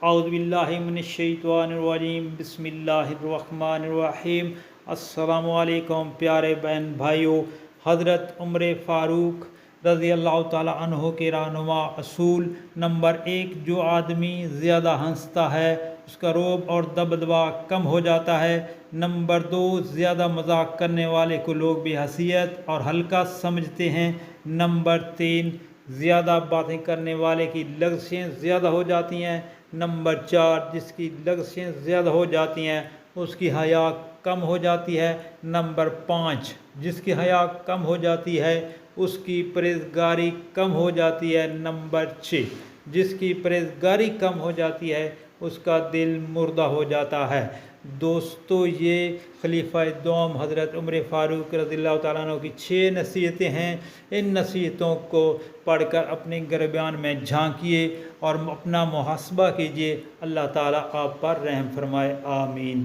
اعوذ باللہ من الشیطان الرجیم، بسم اللہ الرحمن الرحیم۔ السلام علیکم پیارے بہن بھائیوں، حضرت عمر فاروق رضی اللہ تعالی عنہ کے رہنما اصول نمبر 1، جو آدمی زیادہ ہنستا ہے اس کا رعب اور دبدبہ کم ہو جاتا ہے۔ نمبر 2، زیادہ مذاق کرنے والے کو لوگ بے حیثیت اور ہلکا سمجھتے ہیں۔ نمبر 3، زیادہ باتیں کرنے والے کی لغزشیں زیادہ ہو جاتی ہیں۔ نمبر 4، جس کی لغزشیں زیادہ ہو جاتی ہیں اس کی حیا کم ہو جاتی ہے۔ نمبر 5، جس کی حیا کم ہو جاتی ہے اس کی پرہیزگاری کم ہو جاتی ہے۔ نمبر 6، جس کی پرہیزگاری کم ہو جاتی ہے اس کا دل مردہ ہو جاتا ہے۔ دوستو، یہ خلیفہ دوم حضرت عمر فاروق رضی اللہ تعالیٰ عنہ کی 6 نصیحتیں ہیں۔ ان نصیحتوں کو پڑھ کر اپنے گریبان میں جھانکیے اور اپنا محاسبہ کیجیے۔ اللہ تعالیٰ آپ پر رحم فرمائے، آمین۔